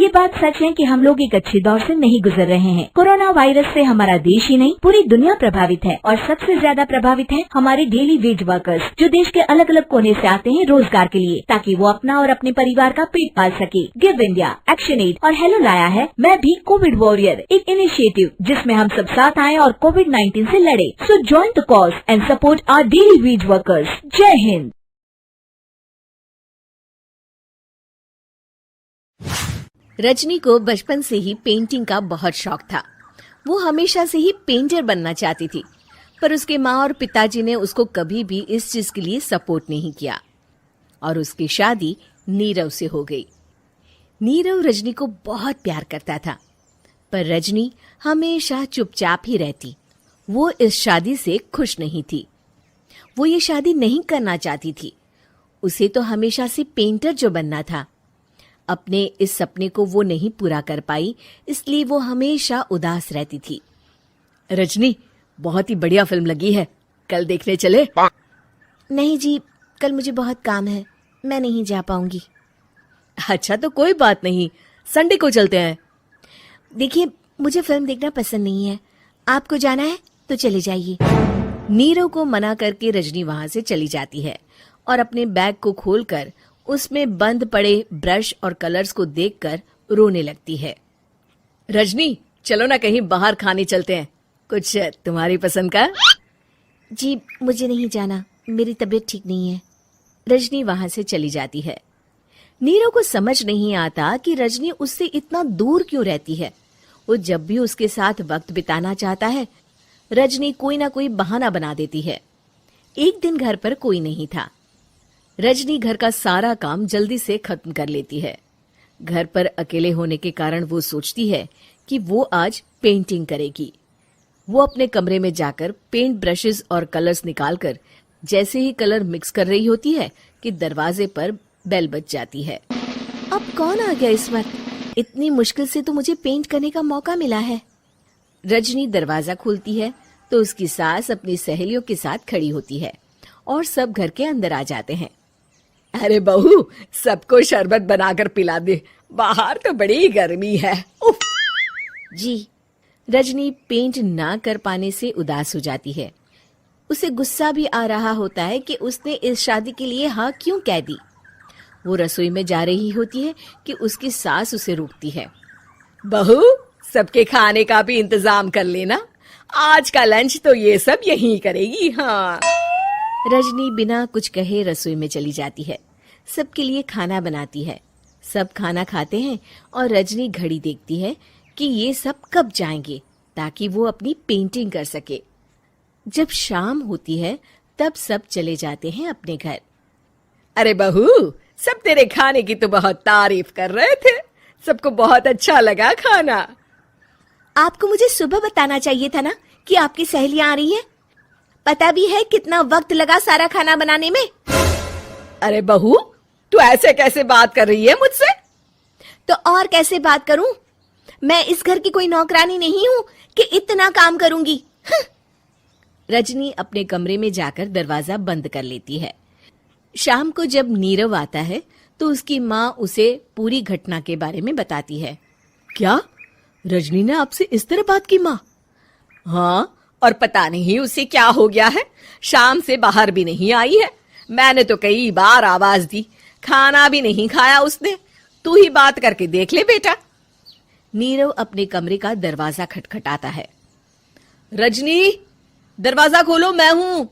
ये बात सच है कि हम लोग एक अच्छे दौर से नहीं गुजर रहे हैं। कोरोना वायरस से हमारा देश ही नहीं पूरी दुनिया प्रभावित है और सबसे ज्यादा प्रभावित है हमारे डेली वेज वर्कर्स, जो देश के अलग अलग कोने से आते हैं रोजगार के लिए, ताकि वो अपना और अपने परिवार का पेट पाल सके। गिव इंडिया, एक्शन एड और हेलो लाया है मैं भी कोविड वॉरियर, एक इनिशिएटिव जिसमें हम सब साथ आए और कोविड-19 से लड़े। So join the cause and support our daily wage workers. जय हिंद। रजनी को बचपन से ही पेंटिंग का बहुत शौक था। वो हमेशा से ही पेंटर बनना चाहती थी, पर उसके माँ और पिताजी ने उसको कभी भी इस चीज के लिए सपोर्ट नहीं किया और उसकी शादी नीरव से हो गई। नीरव रजनी को बहुत प्यार करता था, पर रजनी हमेशा चुपचाप ही रहती। वो इस शादी से खुश नहीं थी। वो ये शादी नहीं करना चाहती थी। उसे तो हमेशा से पेंटर जो बनना था। अपने इस सपने को वो नहीं पूरा कर पाई, इसलिए वो हमेशा उदास रहती थी। रजनी, बहुत ही बढ़िया फिल्म लगी है, कल देखने चले? नहीं जी, कल मुझे बहुत काम है, मैं नहीं जा पाऊंगी। अच्छा तो कोई बात नहीं, संडे को चलते हैं। देखिए, मुझे फिल्म देखना पसंद नहीं है। आपको जाना है तो चले जाइए। नीरव को मना करके रजनी वहां से चली जाती है और अपने बैग को खोलकर उसमें बंद पड़े ब्रश और कलर्स को देखकर रोने लगती है। रजनी, चलो ना कहीं बाहर खाने चलते हैं, कुछ तुम्हारी पसंद का। जी, मुझे नहीं जाना, मेरी तबीयत ठीक नहीं है। रजनी वहां से चली जाती है। नीरव को समझ नहीं आता कि रजनी उससे इतना दूर क्यों रहती है। वो जब भी उसके साथ वक्त बिताना चाहता है, रजनी कोई ना कोई बहाना बना देती है। एक दिन घर पर कोई नहीं था। रजनी घर का सारा काम जल्दी से खत्म कर लेती है। घर पर अकेले होने के कारण वो सोचती है कि वो आज पेंटिंग करेगी। वो अपने कमरे में जाकर पेंट ब्रशेस और कलर्स निकालकर जैसे ही कलर मिक्स कर रही होती है कि दरवाजे पर बेल बज जाती है। अब कौन आ गया इस वक्त? इतनी मुश्किल से तो मुझे पेंट करने का मौका मिला है। रजनी दरवाजा खोलती है तो उसकी सास अपनी सहेलियों के साथ खड़ी होती है और सब घर के अंदर आ जाते हैं। अरे बहू, सबको शरबत बनाकर पिला दे, बाहर तो बड़ी गर्मी है। उफ। जी। रजनी पेंट ना कर पाने से उदास हो जाती है। उसे गुस्सा भी आ रहा होता है कि उसने इस शादी के लिए हाँ क्यों कह दी। वो रसोई में जा रही होती है कि उसकी सास उसे रोकती है। बहू, सबके खाने का भी इंतजाम कर लेना, आज का लंच तो ये सब यहीं करेगी। हाँ। रजनी बिना कुछ कहे रसोई में चली जाती है। सबके लिए खाना बनाती है। सब खाना खाते हैं और रजनी घड़ी देखती है कि ये सब कब जाएंगे ताकि वो अपनी पेंटिंग कर सके। जब शाम होती है तब सब चले जाते हैं अपने घर। अरे बहू, सब तेरे खाने की तो बहुत तारीफ कर रहे थे, सबको बहुत अच्छा लगा खाना। आपको मुझे सुबह बताना चाहिए था ना कि आपकी सहेलियां आ रही हैं। पता भी है कितना वक्त लगा सारा खाना बनाने में। अरे बहू, तू ऐसे कैसे बात कर रही है मुझसे? तो और कैसे बात करूं? मैं इस घर की कोई नौकरानी नहीं हूं कि इतना काम करूंगी। रजनी अपने कमरे में जाकर दरवाजा बंद कर लेती है। शाम को जब नीरव आता है तो उसकी माँ उसे पूरी घटना के बारे में बताती है। क्या रजनी ने आपसे इस तरह बात की माँ? हाँ, और पता नहीं उसे क्या हो गया है, शाम से बाहर भी नहीं आई है। मैंने तो कई बार आवाज दी, खाना भी नहीं खाया उसने। तू ही बात करके देख ले बेटा। नीरव अपने कमरे का दरवाजा खटखटाता है। रजनी, दरवाजा खोलो, मैं हूं।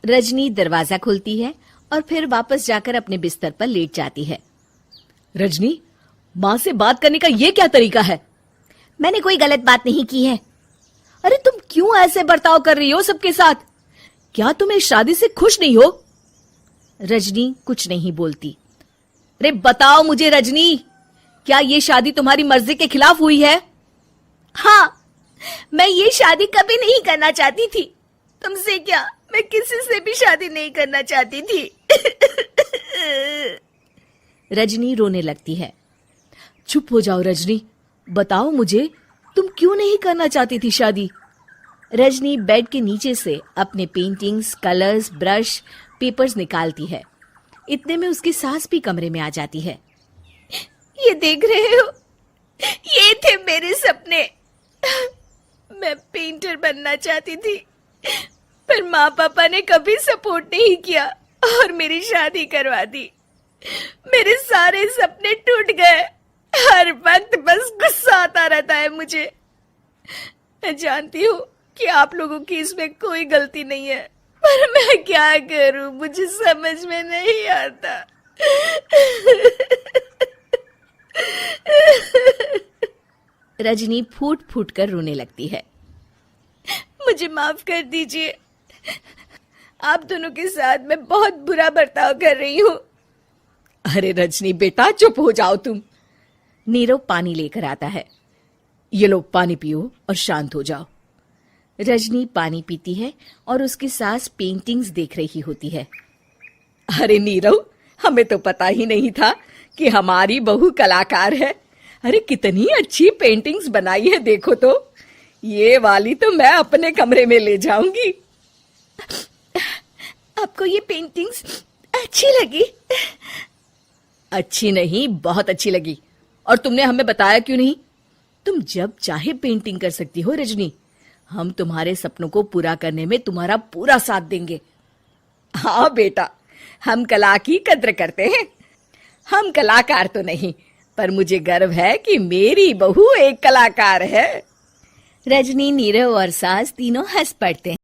रजनी दरवाजा खोलती है और फिर वापस जाकर अपने बिस्तर पर लेट जाती है। रजनी, माँ से बात करने का ये क्या तरीका है? मैंने कोई गलत बात नहीं की है। अरे तुम क्यों ऐसे बर्ताव कर रही हो सबके साथ? क्या तुम इस शादी से खुश नहीं हो? रजनी कुछ नहीं बोलती। अरे बताओ मुझे रजनी, क्या ये शादी तुम्हारी मर्जी के खिलाफ हुई है? हाँ, मैं ये शादी कभी नहीं करना चाहती थी। तुमसे क्या, मैं किसी से भी शादी नहीं करना चाहती थी। रजनी रोने लगती है। चुप हो जाओ रजनी, बताओ मुझे, तुम क्यों नहीं करना चाहती थी शादी? रजनी बेड के नीचे से अपने पेंटिंग्स, कलर्स, ब्रश, पेपर्स निकालती है। इतने में उसकी सास भी कमरे में आ जाती है। ये देख रहे हो, ये थे मेरे सपने। मैं पेंटर बनना चाहती थी, पर माँ पापा ने कभी सपोर्ट नहीं किया और मेरी शादी करवा दी। मेरे सारे सपने टूट गए। हर वक्त बस गुस्सा आता रहता है मुझे। मैं जानती हूँ कि आप लोगों की इसमें कोई गलती नहीं है, पर मैं क्या करूं, मुझे समझ में नहीं आता। रजनी फूट फूट कर रोने लगती है। मुझे माफ कर दीजिए, आप दोनों के साथ मैं बहुत बुरा बर्ताव कर रही हूँ। अरे रजनी बेटा, चुप हो जाओ तुम। नीरव पानी लेकर आता है। ये लो पानी पियो और शांत हो जाओ। रजनी पानी पीती है और उसकी सास पेंटिंग्स देख रही होती है। अरे नीरव, हमें तो पता ही नहीं था कि हमारी बहू कलाकार है। अरे कितनी अच्छी पेंटिंग्स बनाई है, देखो तो। ये वाली तो मैं अपने कमरे में ले जाऊंगी। आपको ये पेंटिंग्स अच्छी लगी? अच्छी नहीं, बहुत अच्छी लगी। और तुमने हमें बताया क्यों नहीं? तुम जब चाहे पेंटिंग कर सकती हो रजनी। हम तुम्हारे सपनों को पूरा करने में तुम्हारा पूरा साथ देंगे। हाँ बेटा, हम कला की कद्र करते हैं। हम कलाकार तो नहीं, पर मुझे गर्व है कि मेरी बहू एक कलाकार है। रजनी, नीरव और सास तीनों हंस पड़ते हैं।